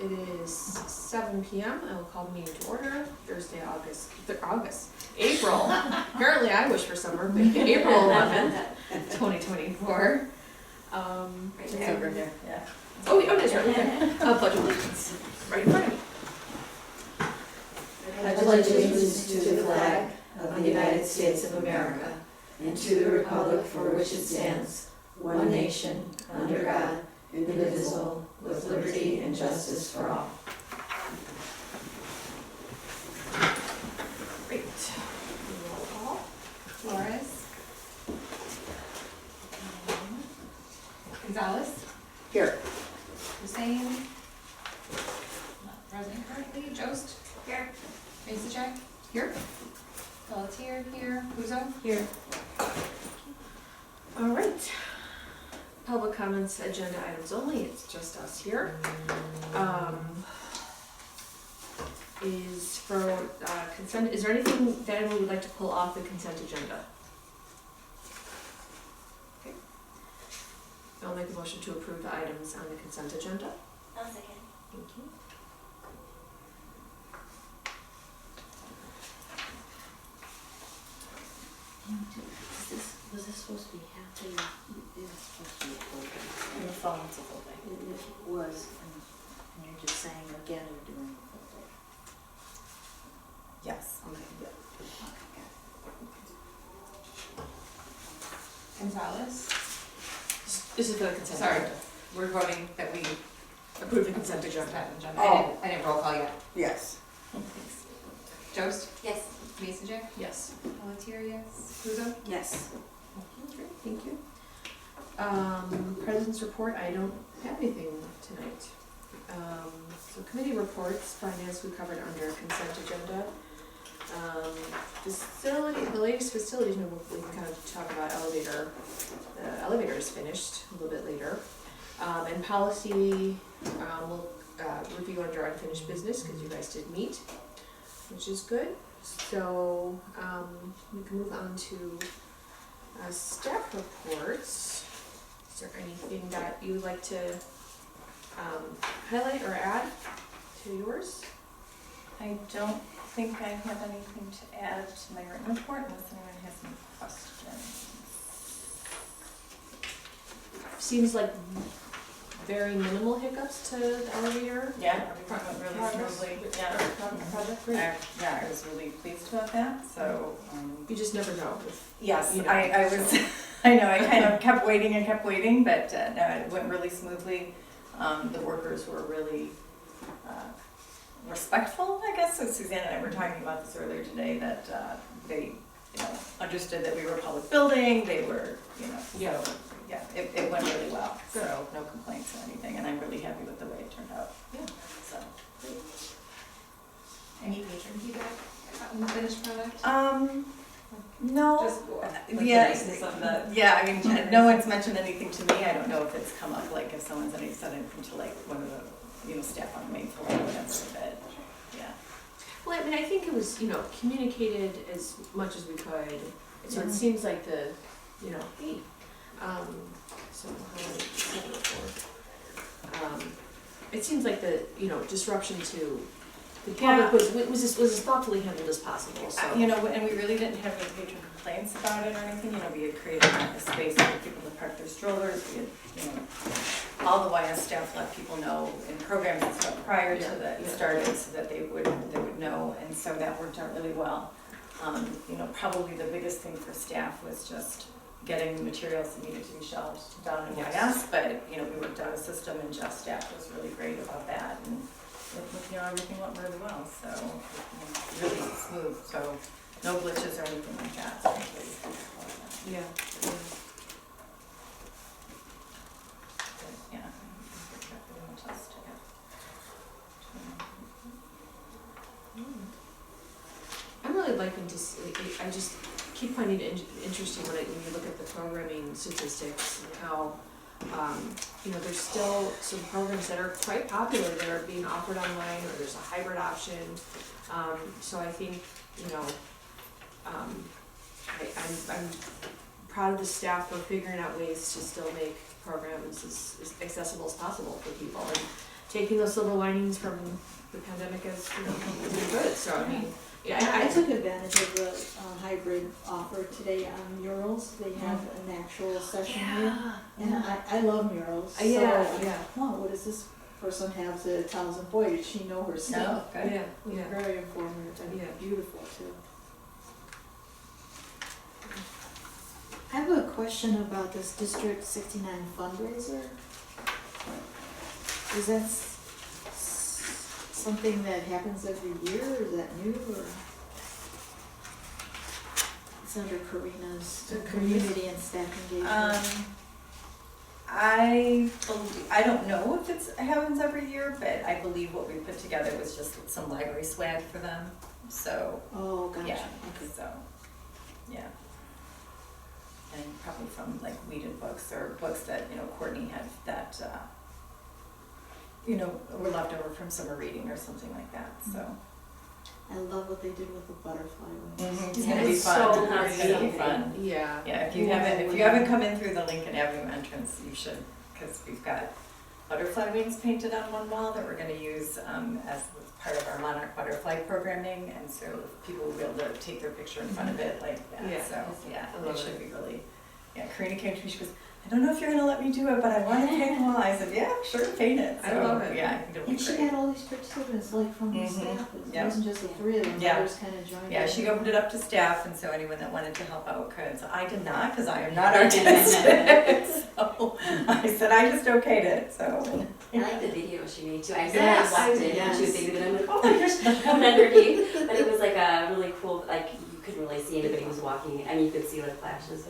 It is 7 p.m. I will call the meeting to order. Thursday, April. Apparently I wish for summer, but April 11th, 2024. It's over here, yeah. Oh, that's right. Okay. Pledge allegiance. Right in front of me. I pledge allegiance to the flag of the United States of America and to the republic for which it stands, one nation, under God, indivisible, with liberty and justice for all. Great. Roll call. Flores. Gonzalez. Here. Hussein. Not present currently. Jost. Here. Masacek. Here. Pelletier. Here. Puzo. Here. All right. Public comments, agenda items only. It's just us here. Is for consent. Is there anything that anyone would like to pull off the consent agenda? Okay. I'll make a motion to approve the items on the consent agenda. I'll second. Thank you. Was this supposed to be half day? It was supposed to be a full day. In the fall, it's a full day. It was, and you're just saying again you're doing a full day. Yes. Okay. Gonzalez. This is the consent. Sorry, agenda. we're voting that we Approve the consent agenda. Oh. I didn't roll call yet. Yes. Jost? Yes. Masacek? Yes. Pelletier, yes. Puzo? Yes. Great, thank you. President's report, I don't have anything tonight. So committee reports, finance we covered under consent agenda. The latest facilities, we can kind of talk about elevator. The elevator is finished a little bit later. And policy, we'll review under unfinished business because you guys did meet, which is good. So we can move on to staff reports. Is there anything that you would like to highlight or add to yours? I don't think I have anything to add to my written report unless anyone has any questions. Seems like very minimal hiccups to the elevator. Yeah, everything went really Progress. smoothly. Yeah. Project, great. I was really pleased about that, so. You just never know. Yes, You know, I was, I know, I kind of kept waiting, but no, it went really smoothly. The workers were really respectful, I guess. So Suzanne and I were talking about this earlier today, that they, understood that we were a public building. They were, Yeah. so, yeah, it went really well. So no complaints or anything, and I'm really happy with the way it turned out. Yeah. So. Any patron feedback on the finished product? No. Just the Yeah, niceness of the. yeah, I mean, no one's mentioned anything to me. I don't know if it's come up, like if someone's said anything to like one of the, staff on the main floor or whatever, but, yeah. Well, I mean, I think it was, communicated as much as we could. So it seems like the, hey, so it seems like the, disruption to the public was as thoughtfully handled as possible, so. And we really didn't have any patron complaints about it or anything. We had created a space for people to park their strollers. We had, all the YS staff let people know in programs and stuff prior to that started so that they would know, and so that worked out really well. Probably the biggest thing for staff was just getting the materials that needed to be shelved down in YS, but we worked out a system, and Jeff's staff was really great about that, and everything went really well, so really smooth, so no glitches or anything like that. So I'm pleased about that. Yeah. But, yeah, I think we've got really much else to add. I'm really liking to see, I just keep finding it interesting when you look at the programming statistics and how, there's still some programs that are quite popular that are being offered online, or there's a hybrid option. So I think, I'm proud of the staff for figuring out ways to still make programs as accessible as possible for people. And taking those silver linings from the pandemic as, you know, doing good, so I mean, yeah, I took advantage of the hybrid offer today on murals. They have an actual session here. And I love murals. Yeah, So, yeah. oh, what does this person have that tells them, boy, did she know her stuff? No, good. Yeah, It was yeah. very informative and Yeah. beautiful too. I have a question about this District 69 fundraiser. Is that something that happens every year, or is that new, or? It's under Karina's community and staff engagement. I don't know if it happens every year, but I believe what we put together was just some library swag for them, so, Oh, gotcha, yeah, okay. so, yeah. And probably from like Whedon books or books that, you know, Courtney had that, you know, were left over from summer reading or something like that, so. I love what they did with the butterfly wings. It's Yeah, gonna be it's fun, so it's gonna be pretty. fun. Yeah. Yeah, if you haven't come in through the Lincoln Avenue entrance, you should, because we've got butterfly wings painted on one wall that we're gonna use as part of our Monarch Butterfly programming, and so people will be able to take their picture in front of it like Yeah. that, so, yeah, I love it should it. be really, yeah, Karina came to me, she goes, I don't know if you're gonna let me do it, but I wanna paint them all. I said, yeah, sure, paint it. I So, love it. Yeah, I think it'll be And she great. had all these participants, like from the Mhm. staff, it Yeah. wasn't just the three of them, Yeah. others kind of joined in. Yeah, she opened it up to staff, and so anyone that wanted to help out could. So I did not, because I am not artistic. So I said I just okayed it, so. I like the video she made too. I Yes, watched it when yes. she was baby, but I'm like, oh my gosh, she's coming underneath. But it was like a really cool, like you couldn't really see anybody was walking. I mean, you could see like flashes.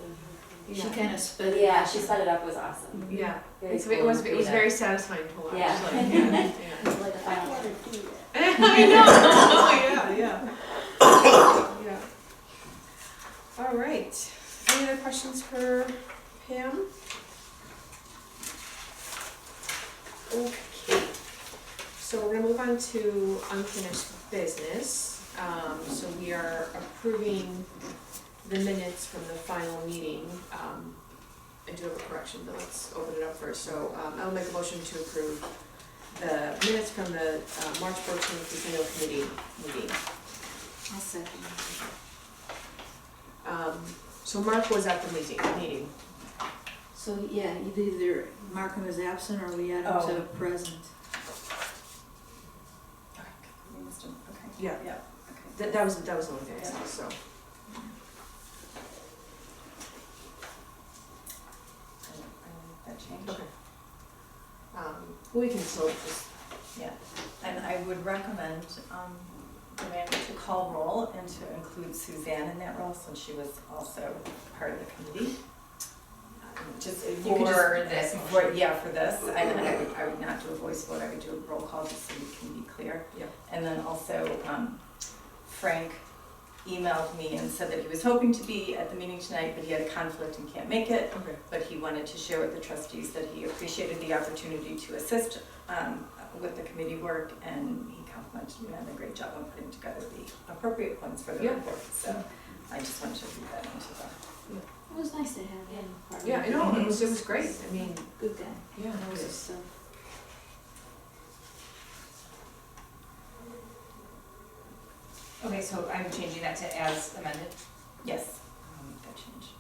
She Yeah. kind of sped But it. yeah, she sped it up. It was awesome. Yeah. Very It cool. was Yeah. very satisfying to watch. Yeah. Like, yeah. It was like, I wanted to do that. I know. Oh, yeah, yeah. Yeah. All right. Any other questions for Pam? Okay. So we're gonna move on to unfinished business. So we are approving the minutes from the final meeting. I do have a correction, but let's open it up first. So I'll make a motion to approve the minutes from the March 14th Decennial Committee meeting. I'll second. So Mark was at the meeting. So, yeah, either Markham is absent or we add him Oh. to present. We missed him. Okay. Yeah. Yeah, okay. That was the only thing I saw, so. I that change. Okay. We can still just, Yeah, and I would recommend, Amanda to call roll and to include Suzanne in that role, since she was also part of the committee. Just You could just- for this, for this, I would not do a voice vote, I would do a roll call just so we can be clear. Yep. And then also, Frank emailed me and said that he was hoping to be at the meeting tonight, but he had a conflict and can't make it. okay. But he wanted to share with the trustees that he appreciated the opportunity to assist with the committee work, and he complimented me on a great job on putting together the appropriate ones for the Yeah. report. So I just wanted to read that into the. It was nice to have him part of Yeah, I it. know, it was great. I mean, Good guy. yeah, Knows it his was. stuff. Okay, so I'm changing that to as amended. Yes, I'll make that change.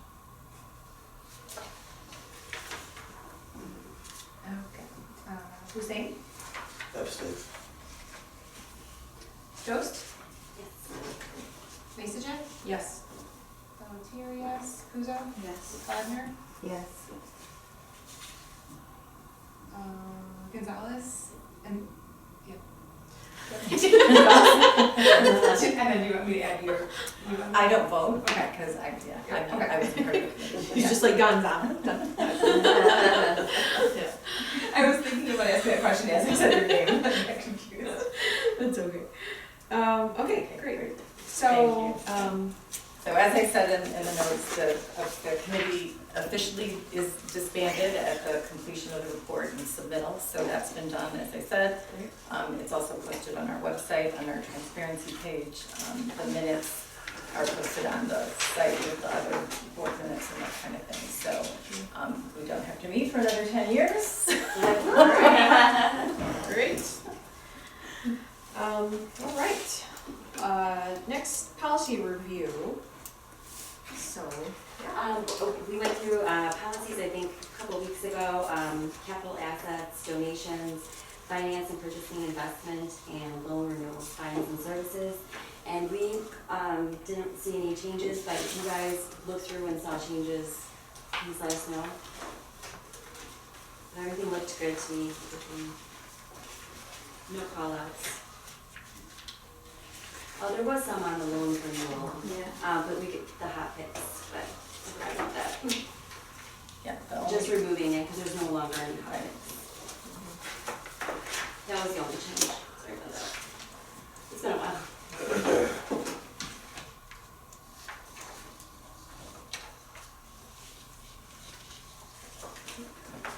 Okay. Hussein? Abstain. Jost? Masajan? Yes. Pelletier, yes. Kuzo? Yes. Gardner? Yes. Gonzalez? And, yep. Uh, And then you want me to add your, I don't vote, Okay. because I Okay. wasn't part of the committee. He's just like guns out. I was thinking about asking that question as I said your name, I got confused. That's okay. Okay, great. So, So as I said in the notes, the committee officially is disbanded at the completion of the report and submittal, so that's been done, as I said. It's also posted on our website, on our transparency page. The minutes are posted on the site with the other board minutes and that kind of thing. So we don't have to meet for another 10 years. great. All right, next policy review. So, We went through policies, I think, a couple weeks ago, capital assets, donations, finance and purchasing investment, and loan renewals, fines and services. And we didn't see any changes, but if you guys looked through and saw changes, please let us know. But everything looked good to me, no call-outs. Oh, there was some on the loan renewal, Yeah. but we get the hot picks, but I forgot about that. Yeah, the only- Just removing it, because there's no longer any hot picks. That was the only change, sorry about that. It's been a while.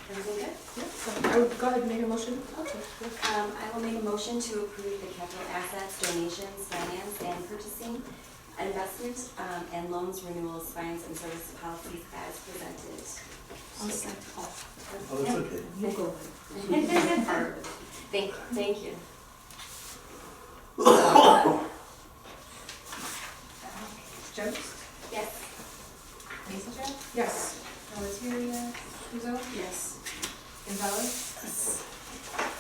Everything good? I would go ahead and make a motion. Okay. I will make a motion to approve the capital assets, donations, finance, and purchasing, investment, and loans, renewals, fines, and service policies as presented. I'll second. Oh, that's okay. You go. Thank you. Jones? Yes. Misa? Yes. Pelletier, Puzo? Yes. Gonzalez? Yes.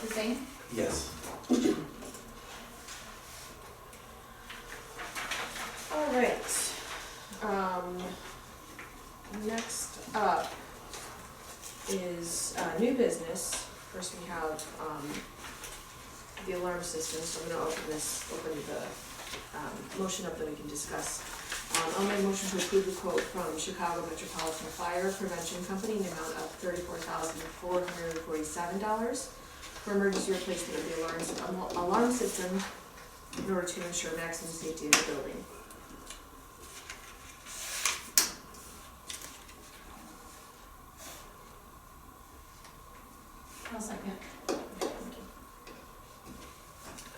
Hussein? Yes. All right. Next up is new business. First we have the alarm system, so I'm gonna open the motion up that we can discuss. I'll make a motion to approve the quote from Chicago Metropolitan Fire Prevention Company in the amount of $34,447 for emergency replacement of the alarm system in order to ensure maximum safety of the building. I'll second.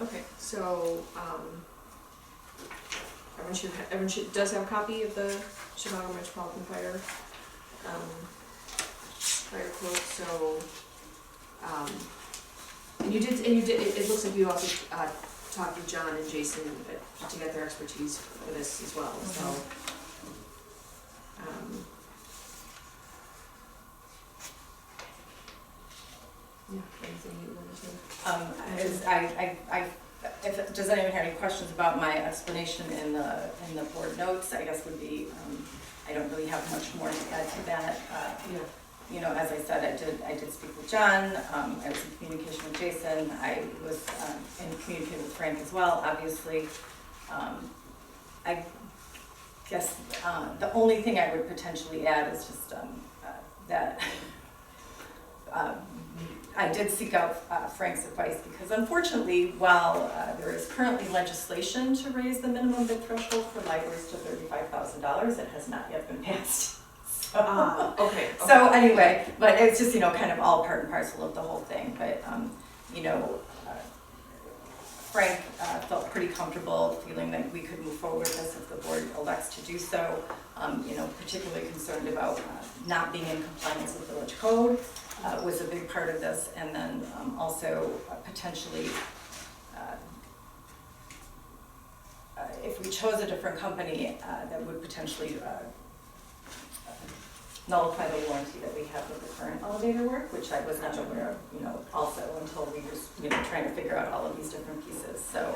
Okay, so, everyone does have a copy of the Chicago Metropolitan Fire, fire quote, so, and you did, it looks like you also, talked with John and Jason to get their expertise for this as well, so. Yeah, anything you wanted to? does anyone have any questions about my explanation in the board notes, I guess would be, I don't really have much more to add to that. Yeah. You know, as I said, I did speak with John, I was in communication with Jason, I was in communication with Frank as well, obviously. I guess the only thing I would potentially add is just that I did seek out Frank's advice because unfortunately, while there is currently legislation to raise the minimum bid threshold for libraries to $35,000, it has not yet been passed. So, Okay. so anyway, but it's just, you know, kind of all part and parcel of the whole thing. But, you know, Frank felt pretty comfortable feeling that we could move forward with this if the board elects to do so. You know, particularly concerned about not being in compliance with village code was a big part of this, and then also potentially if we chose a different company that would potentially nullify the warranty that we have with the current elevator work, which I was not aware of, you know, also until we were, you know, trying to figure out all of these different pieces. So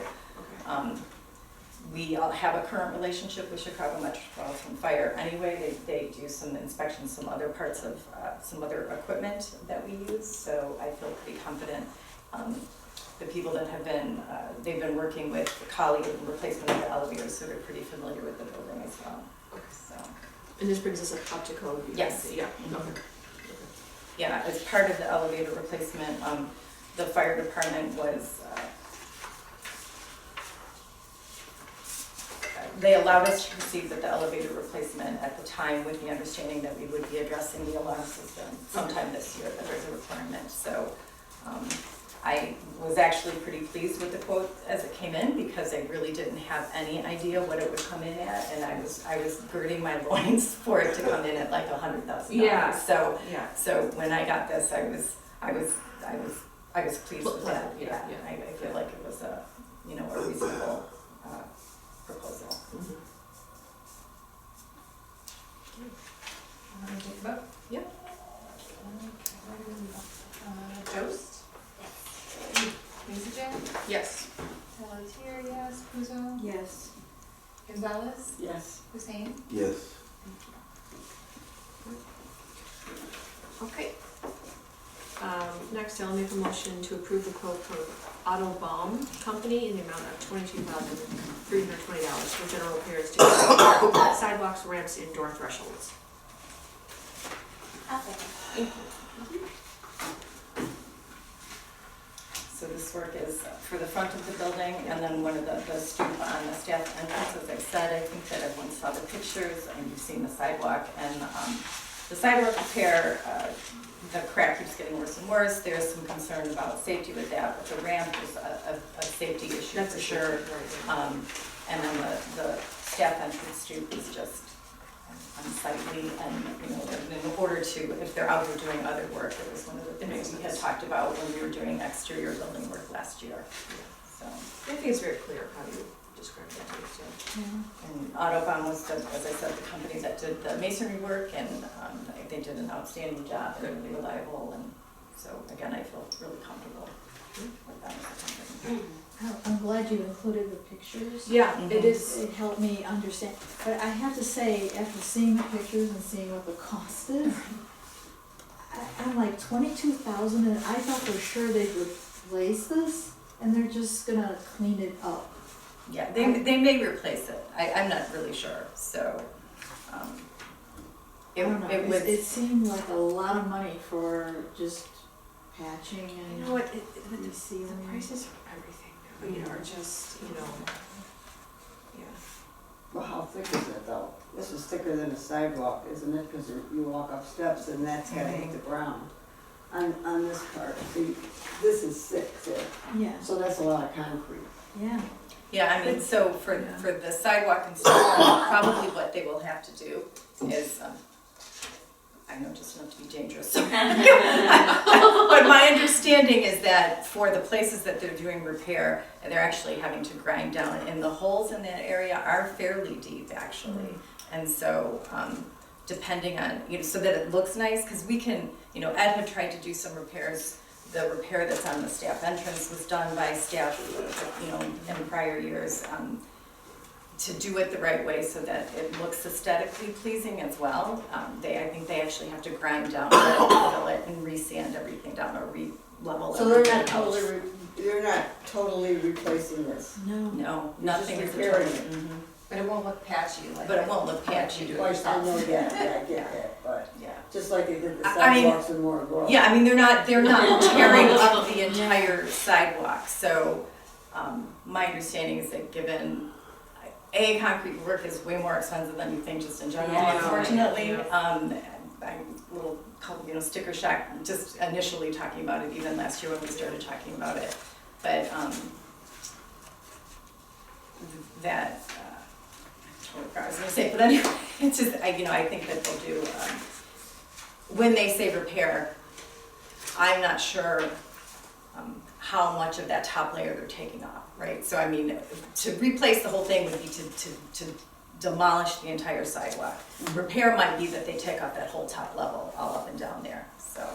we all have a current relationship with Chicago Metropolitan Fire anyway. They do some inspections, some other parts of some other equipment that we use. So I feel pretty confident. The people that have been, they've been working with Collie in replacement of the elevators, so they're pretty familiar with the building as well. So. And this brings us up to code? Yes. Yeah, okay. Yeah, as part of the elevator replacement, the fire department was, they allowed us to proceed with the elevator replacement at the time with the understanding that we would be addressing the alarm system sometime this year, that there's a requirement. So I was actually pretty pleased with the quote as it came in because I really didn't have any idea what it would come in at, and I was girding my loins for it to come in at like $100,000. Yeah. So Yeah. so when I got this, I was pleased with that. Yeah. I feel like it was you know, a reasonable, proposal. Mhm. Wanna take a vote? Yep. Jost? Music? Yes. Pelletier, yes. Puzo? Yes. Gonzalez? Yes. Hussein? Yes. Okay. Next, I'll make a motion to approve the quote from Autobahn Company in the amount of $22,320 for general repairs to sidewalks, ramps, and door thresholds. So this work is for the front of the building, and then one of the stoop on the staff entrance, as I said, I think that everyone saw the pictures, and you've seen the sidewalk, and the sidewalk repair, the crack keeps getting worse and worse, there's some concern about safety with that, but the ramp is a safety issue That's for a sure. right. And then the staff entrance stoop is just unsightly, and, you know, in order to, if they're out there doing other work, it was one of the things we had talked about when we were doing exterior building work last year, so. I think it's very clear how you describe that too, so. And Autobahn was, as I said, the company that did the masonry work, and they did an outstanding job, they're really reliable, and so, again, I feel really comfortable with that as a company. I'm glad you included the pictures. Yeah, it Mhm. is. It helped me understand, but I have to say, after seeing the pictures and seeing what the cost is, I'm like 22,000, and I thought for sure they'd replace this, and they're just gonna clean it up. Yeah, they may replace it, I'm not really sure, so, I don't know, it was. it seemed like a lot of money for just patching You and know what, the resealing. prices for everything, you know, are just, you know, yeah. Well, how thick is it though? This is thicker than a sidewalk, isn't it? Because you walk up steps and that's gotta hit the ground. On this part, see, this is thick, Yeah, so that's a lot of concrete. yeah. Yeah, I mean, so for the sidewalk and stuff, probably what they will have to do is, I know just enough to be dangerous. But my understanding is that for the places that they're doing repair, they're actually having to grind down, and the holes in that area are fairly deep, actually. And so, depending on, you know, so that it looks nice, because we can, you know, Ed had tried to do some repairs. The repair that's on the staff entrance was done by staff, you know, in prior years, to do it the right way so that it looks aesthetically pleasing as well. I think they actually have to grind down, fill it, and re-sand everything down, or re-level So they're everything not out. they're not totally replacing this. No. No, nothing is repairing repairing it. it. But it won't look patchy like. But it won't look patchy to I yourself. know that, yeah, I get that, but Yeah. just like they did the I mean, sidewalks in Moore Grove. Yeah, I mean, they're not tearing up the entire sidewalk, so, my understanding is that given, concrete work is way more expensive than you think just in general, Yeah. unfortunately. Yeah. I'm a little, you know, sticker shock, just initially talking about it, even last year when we started talking about it, but, that, I totally forgot what I was gonna say, but anyway, it's just, you know, I think that they'll do, when they say repair, I'm not sure how much of that top layer they're taking off, right? So I mean, to replace the whole thing would be to demolish the entire sidewalk. Repair might be that they take off that whole top level, all up and down there, so,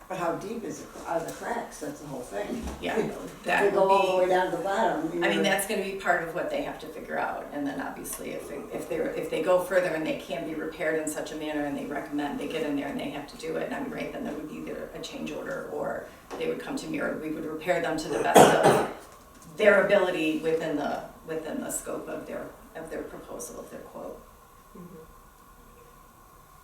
But how deep is it, are the cracks, that's the whole thing. yeah, They that go all the would way be, down to the bottom. I mean, that's gonna be part of what they have to figure out, and then obviously if they go further and they can be repaired in such a manner and they recommend, they get in there and they have to do it, and I'm right, then there would be either a change order, or they would come to me, or we would repair them to the best of their ability within the scope of their proposal, of their quote.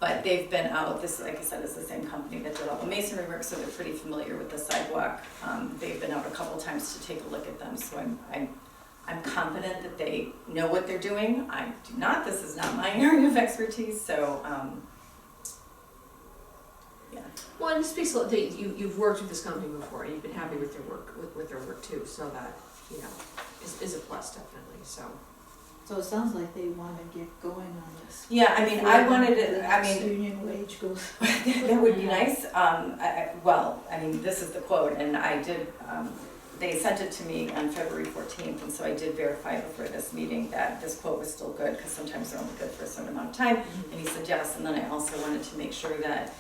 But they've been out, this, like I said, is the same company that did all the masonry work, so they're pretty familiar with the sidewalk. They've been out a couple times to take a look at them, so I'm confident that they know what they're doing. I do not, this is not my area of expertise, so, yeah. Well, and it speaks a lot, you've worked with this company before, and you've been happy with their work, with their work too, so that, you know, is a plus definitely, so. So it sounds like they wanna get going on this. Yeah, I mean, I wanted The to, I next mean, union wage goes. that would be nice. Well, I mean, this is the quote, and I did, they sent it to me on February 14th, and so I did verify before this meeting that this quote was still good, because sometimes they're only good for a certain amount of time, and he said yes, and then I also wanted to make sure that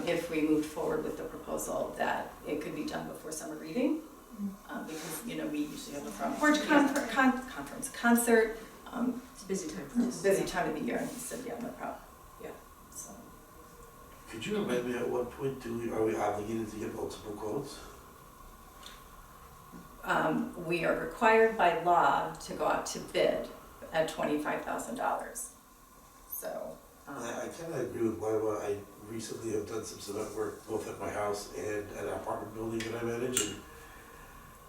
if we moved forward with the proposal, that it could be done before summer reading, because, you know, we usually have a front porch concert, It's a busy time for us. busy time of the year, and he said, yeah, no problem, yeah, so. Could you remind me at what point are we obligated to get multiple quotes? We are required by law to go out to bid at $25,000, so. I kind of agree with Lila. I recently have done some cement work both at my house and at an apartment building that I manage, and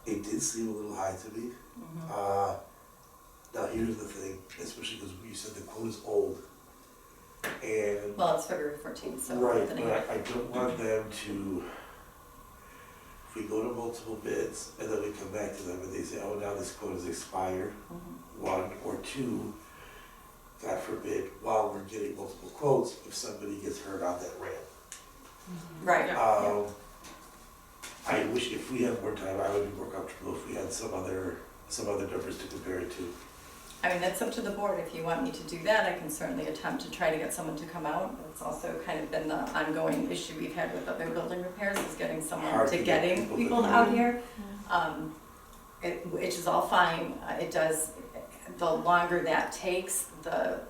it did seem a little high to me. Now here's the thing, especially because you said the quote is old, and Well, it's February 14th, so. right, within a but year. I don't want them to. If we go to multiple bids and then we come back to them and they say, oh, now this quote is expired, Mhm. one, or two, God forbid, while we're getting multiple quotes, if somebody gets hurt on that ramp. Right, yeah. I wish if we had more time, I would be more comfortable if we had some other numbers to compare it to. I mean, that's up to the board. If you want me to do that, I can certainly attempt to try to get someone to come out. It's also kind of been the ongoing issue we've had with other building repairs, is getting someone Hard to to get getting people people to- out here. Which is all fine. It does, the longer that takes, the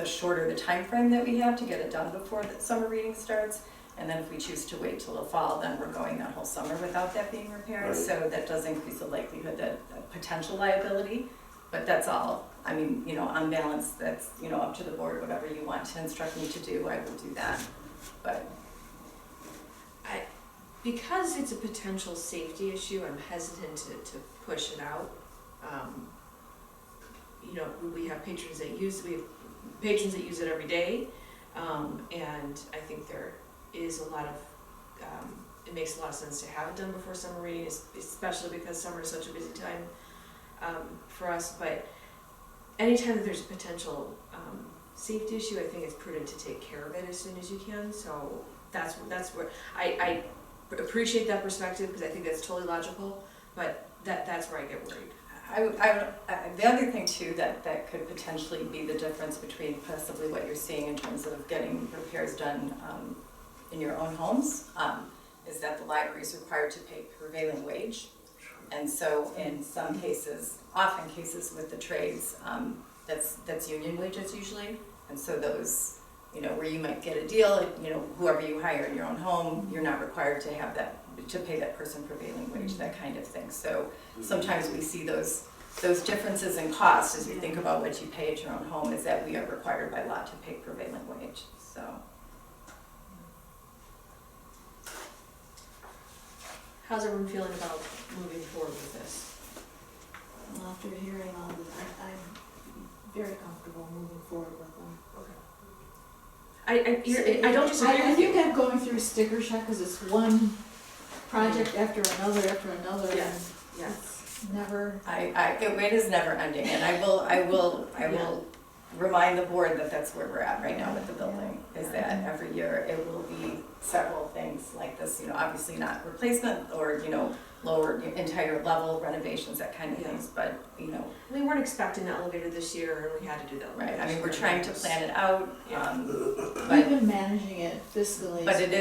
shorter the time frame that we have to get it done before the summer reading starts. And then if we choose to wait till the fall, then we're going that whole summer without that being repaired. Right. So that does increase the likelihood that potential liability. But that's all, I mean, you know, on balance, that's, you know, up to the board, whatever you want to instruct me to do, I will do that. But, Because it's a potential safety issue, I'm hesitant to push it out. You know, we have patrons that use it every day, and I think there is a lot of, it makes a lot of sense to have it done before summer reading, especially because summer is such a busy time for us. But anytime that there's a potential safety issue, I think it's prudent to take care of it as soon as you can. So that's where I appreciate that perspective, because I think that's totally logical, but that's where I get worried. the other thing too, that could potentially be the difference between possibly what you're seeing in terms of getting repairs done in your own homes, is that the library is required to pay prevailing wage. And so in some cases, often cases with the trades, that's union wages usually. And so those, you know, where you might get a deal, you know, whoever you hire in your own home, you're not required to have that, to pay that person prevailing wage, that kind of thing. So sometimes we see those differences in cost as you think about what you pay at your own home, is that we are required by law to pay prevailing wage, so. How's everyone feeling about moving forward with this? Well, after hearing all this, I'm very comfortable moving forward with them. I don't disagree I with think you. I'm going through sticker shock, because it's one project after another, Yeah, and yeah. it's never, It is never ending, and I will remind the board that that's where we're at right now with the building, is that every year it will be several things like this, you know, obviously not replacement or, you know, lower entire level renovations, that kind of Yeah. things, but, you know, We weren't expecting the elevator this year, and we had to do that. right, I mean, we're trying to plan it out, Yeah. we've but, been managing it fiscally. it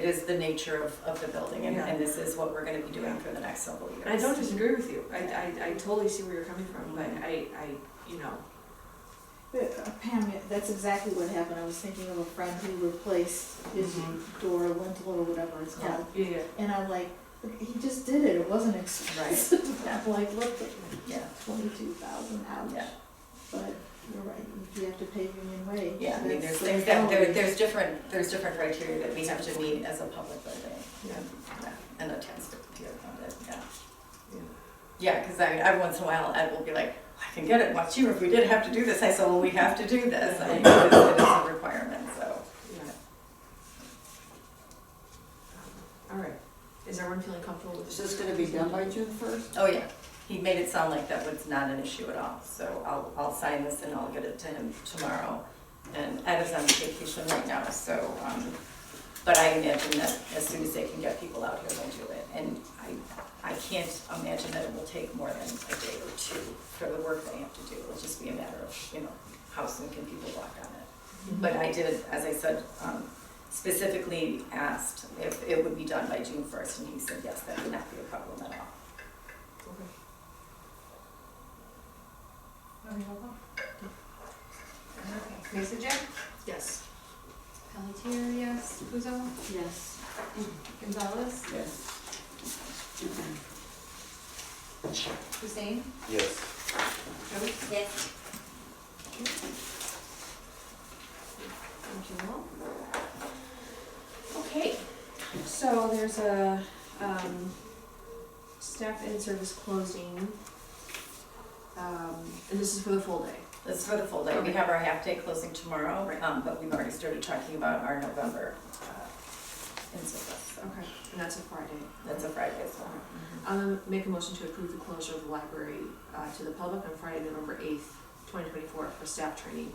is the nature of the building, Yeah. and this is what we're gonna be doing for the next several years. And I don't disagree with you. I totally see where you're coming from, but I you know. Pam, that's exactly what happened. I was thinking of a friend who replaced his door lintel or whatever it's called. Yeah. And I'm like, he just did it, it wasn't expensive. Yeah. I'm like, look, Yeah, 22,000, ouch. yeah. But you're right, you have to pay union wage. Yeah, I mean, there's That's the things that, reality. there's different criteria that we have to meet as a public building. Yeah. Yeah, and a tax to fund it, yeah. Yeah. Yeah, because I mean, every once in a while, Ed will be like, I can get it, what's you, if we did have to do this, I said, well, we have to do this, I mean, it is a requirement, so. Yeah. All right. Is everyone feeling comfortable with Is this? this gonna be done by June 1st? Oh, yeah, he made it sound like that was not an issue at all, so I'll sign this and I'll get it to him tomorrow. And Ed is on vacation right now, so, but I imagine that as soon as they can get people out here, they'll do it. And imagine that it will take more than a day or two for the work they have to do. It'll just be a matter of, how soon can people walk on it. But I did, as I said, specifically asked if it would be done by June 1st, and he said, yes, that would not be a problem at all. Okay, Mesa Jim? Yes. Pelletier, yes. Puzo? Yes. Gonzalez? Yes. Hussein? Yes. Jones? Yes. Thank you all. Okay, so there's a, staff and service closing. And this is for the full day. This is for the full day. We have our half-day closing tomorrow, but we've already started talking about our November in-service. Okay. And that's a Friday. That's a Friday as well. Make a motion to approve the closure of the library, to the public on Friday, November 8th, 2024 for staff training.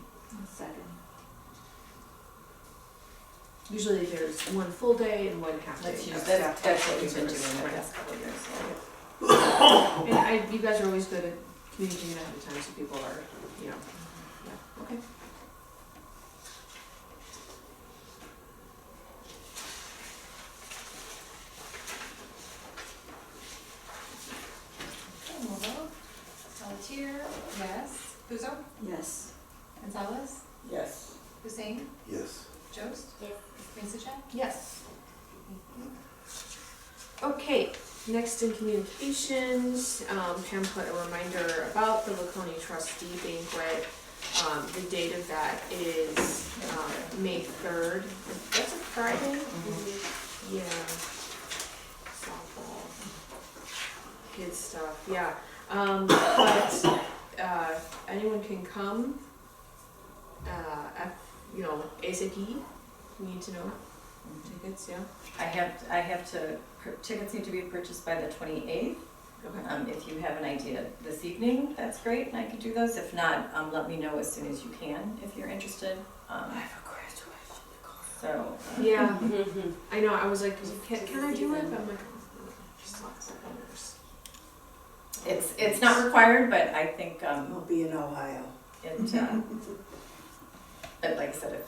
Second. Usually there's one full day and one half day. That's of usually, staff that's what we've been service. doing the past couple of years. And you guys are always good at communicating ahead of time, so people are, yeah, okay. Okay, we'll vote. Pelletier, yes. Puzo? Yes. Gonzalez? Yes. Hussein? Yes. Jost? Yes. Mesa Jim? Yes. Okay, next in communications, Pam put a reminder about the Laconia trustee banquet. The date of that is, May 3rd. That's a Friday? Yeah. Softball. Kids stuff, yeah. But anyone can come, ASAP, we need to know tickets, yeah? I have to, tickets need to be purchased by the 28th. Okay. If you have an idea this evening, that's great, and I can do those. If not, let me know as soon as you can, if you're interested. I have a graduation. So. Yeah, I know, I was like, can I do it? But I'm like, just lots of others. It's not required, but I think, I'll be in Ohio. but like I said,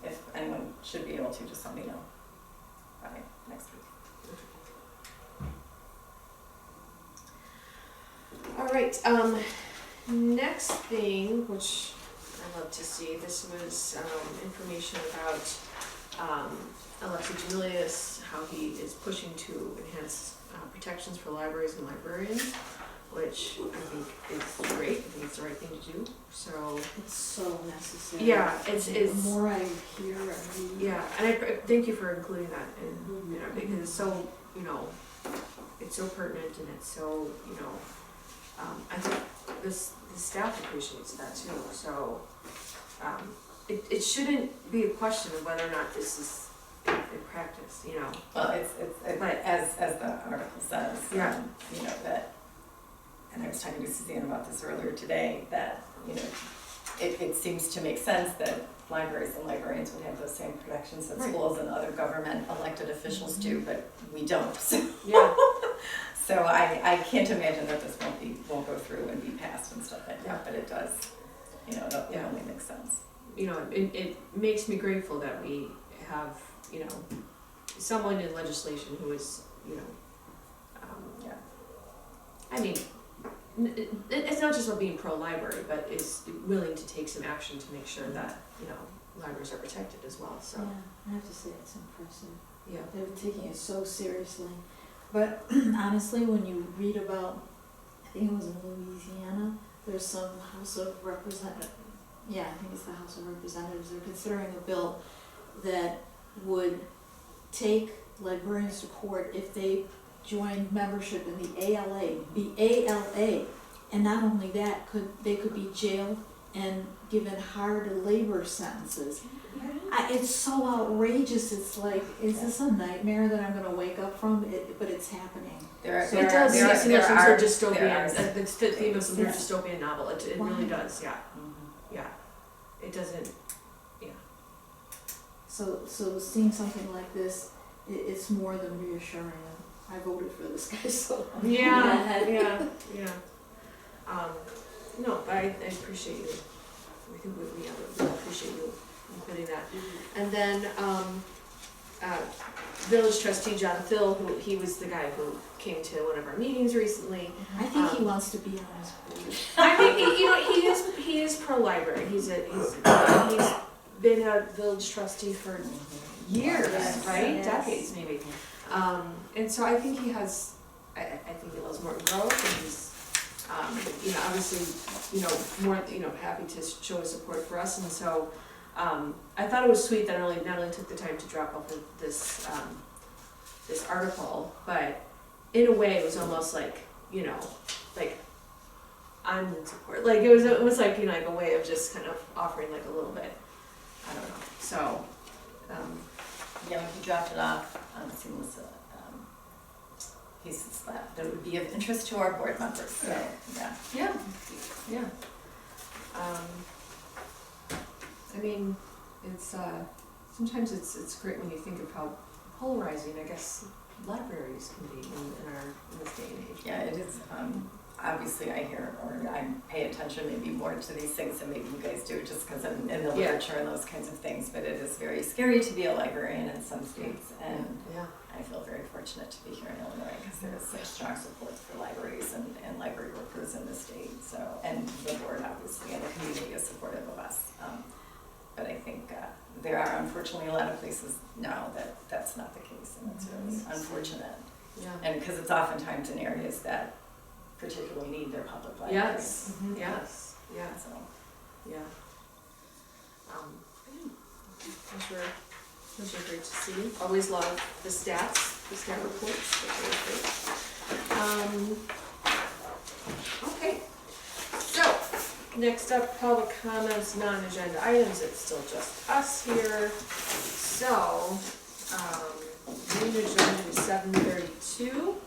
if anyone should be able to, just let me know by next week. All right, next thing, which I love to see, this was, information about, Alexi Julius, how he is pushing to enhance, protections for libraries and librarians, which I think is great, I think it's the right thing to do, so. It's so necessary. Yeah, it's, The more I hear and read. yeah, and I thank you for including that in, because it's so, it's so pertinent and it's so, I think the staff appreciates that too, so, it shouldn't be a question of whether or not this is in practice, Well, it's as the article says, Yeah. That, and I was talking to Suzanne about this earlier today, that, it seems to make sense that libraries and librarians would have those same protections that Right. schools and other government elected officials do, but we don't. So, Yeah, so I can't imagine that this won't go through and be passed and stuff like that, but it does, it Yeah. only makes sense. it makes me grateful that we have, someone in legislation who is, Yeah. I mean, it's not just about being pro-library, but is willing to take some action to make sure that, libraries are protected as well, so, Yeah, I have to say it's impressive. yeah. They're taking it so seriously. But honestly, when you read about, I think it was in Louisiana, there's some House of Representatives, I think it's the House of Representatives, they're considering a bill that would take librarians to court if they joined membership in the ALA, and not only that, they could be jailed and given hard labor sentences. It's so outrageous, it's like, is this a nightmare that I'm gonna wake up from? But it's happening. It does seem like some sort of dystopian, it's the theme of some sort of Yeah. dystopian novel, it really Why? does, yeah, yeah. It doesn't, So seeing something like this, it's more than reassuring. I voted for this guy, so. Yeah, yeah. No, I appreciate you. I think we appreciate you including that. And then, village trustee John Thill, he was the guy who came to one of our meetings recently. I think he wants to be on his board. I think, he is pro-library. He's been a village trustee for years, Yes, right? yes. Decades, maybe. And so I think he has, I think he loves Morton Grove, and he's, obviously, more, happy to show his support for us, and so, I thought it was sweet that not only took the time to drop off this, this article, but in a way, it was almost like, like, I'm in support, like, it was like, like a way of just kind of offering like a little bit, I don't know, so, Yeah, when he dropped it off, seems, he says that it would be of interest to our board members, so, yeah. yeah. I mean, it's, sometimes it's great when you think of how polarizing, I guess, libraries can be in this day and age. Yeah, it is, obviously I hear, or I pay attention maybe more to these things than maybe you guys do, just because I'm in the Yeah. literature and those kinds of things, but it is very scary to be a librarian in some states, and Yeah. I feel very fortunate to be here in Illinois, because there is such strong support for libraries and library workers in the state, so, and the board obviously, and the community is supportive of us. But I think there are unfortunately a lot of places now that that's not the case, and it's really unfortunate. Yeah. And because it's oftentimes in areas that particularly need their public libraries. Yes, yes, yeah, So, yeah. Those were great to see. Always love the stat reports, they're always great. Okay, so, next up, public comments, non-agenda items, it's still just us here. So, meeting adjourned at 7:32.